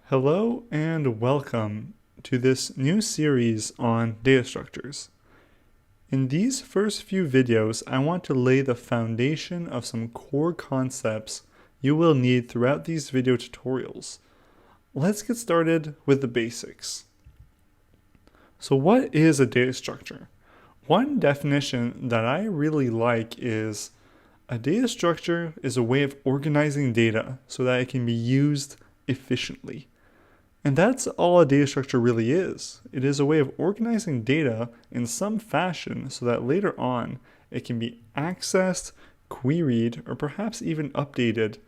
Hello and welcome to this new series on data structures. In these first few videos, I want to lay the foundation of some core concepts you will need throughout these video tutorials. Let's get started with the basics. So what is a data structure? One definition that I really like is a data structure is a way of organizing data so that it can be used efficiently. And that's all a data structure really is. It is a way of organizing data in some fashion so that later on it can be accessed, queried, or perhaps even updated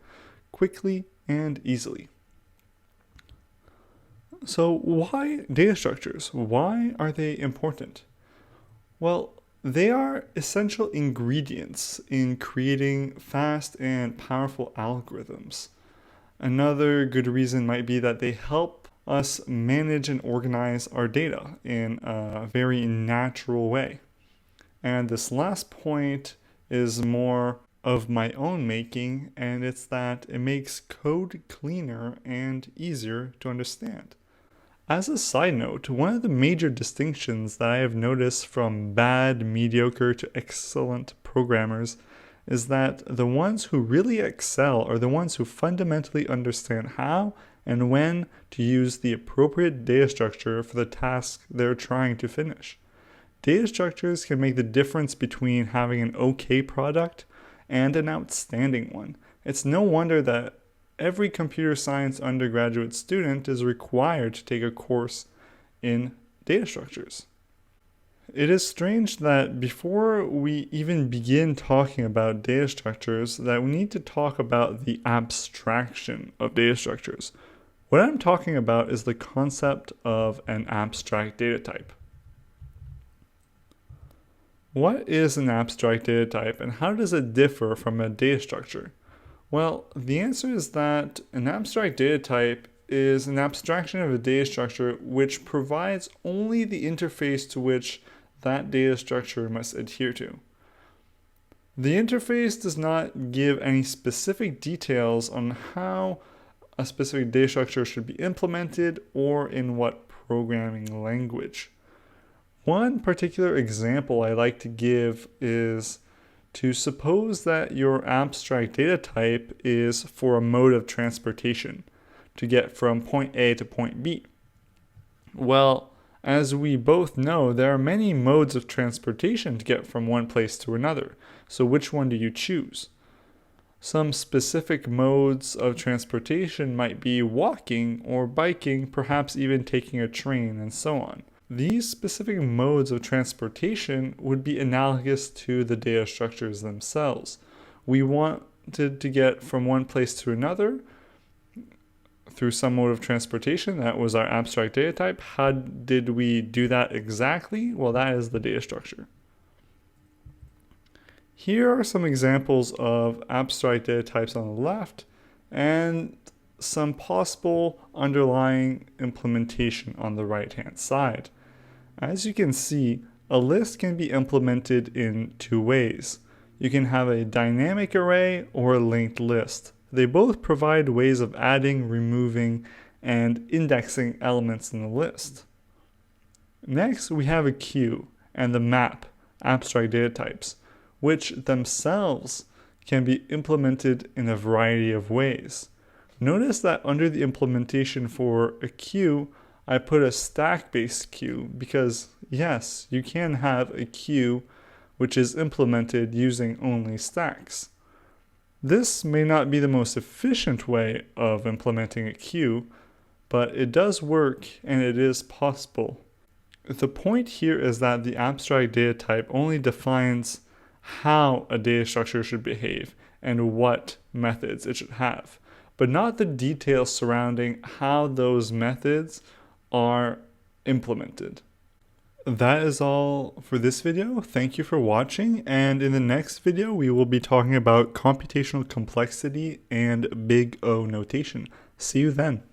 quickly and easily. So why data structures? Why are they important? Well, they are essential ingredients in creating fast and powerful algorithms. Another good reason might be that they help us manage and organize our data in a very natural way. And this last point is more of my own making, and it's that it makes code cleaner and easier to understand. As a side note, one of the major distinctions that I have noticed from bad, mediocre to excellent programmers is that the ones who really excel are the ones who fundamentally understand how and when to use the appropriate data structure for the task they're trying to finish. Data structures can make the difference between having an okay product and an outstanding one. It's no wonder that every computer science undergraduate student is required to take a course in data structures. It is strange that before we even begin talking about data structures, that we need to talk about the abstraction of data structures. What I'm talking about is the concept of an abstract data type. What is an abstract data type and how does it differ from a data structure? Well, the answer is that an abstract data type is an abstraction of a data structure which provides only the interface to which that data structure must adhere to. The interface does not give any specific details on how a specific data structure should be implemented or in what programming language. One particular example I like to give is to suppose that your abstract data type is for a mode of transportation to get from point A to point B. Well, as we both know, there are many modes of transportation to get from one place to another. So which one do you choose? Some specific modes of transportation might be walking or biking, perhaps even taking a train, and so on. These specific modes of transportation would be analogous to the data structures themselves. We wanted to get from one place to another through some mode of transportation. That was our abstract data type. How did we do that exactly? Well, that is the data structure. Here are some examples of abstract data types on the left and some possible underlying implementation on the right-hand side. As you can see, a list can be implemented in two ways. You can have a dynamic array or a linked list. They both provide ways of adding, removing, and indexing elements in the list. Next, we have a queue and the map, abstract data types, which themselves can be implemented in a variety of ways. Notice that under the implementation for a queue, I put a stack-based queue because, yes, you can have a queue which is implemented using only stacks. This may not be the most efficient way of implementing a queue, but it does work and it is possible. The point here is that the abstract data type only defines how a data structure should behave and what methods it should have, but not the details surrounding how those methods are implemented. That is all for this video. Thank you for watching, and in the next video we will be talking about computational complexity and big O notation. See you then.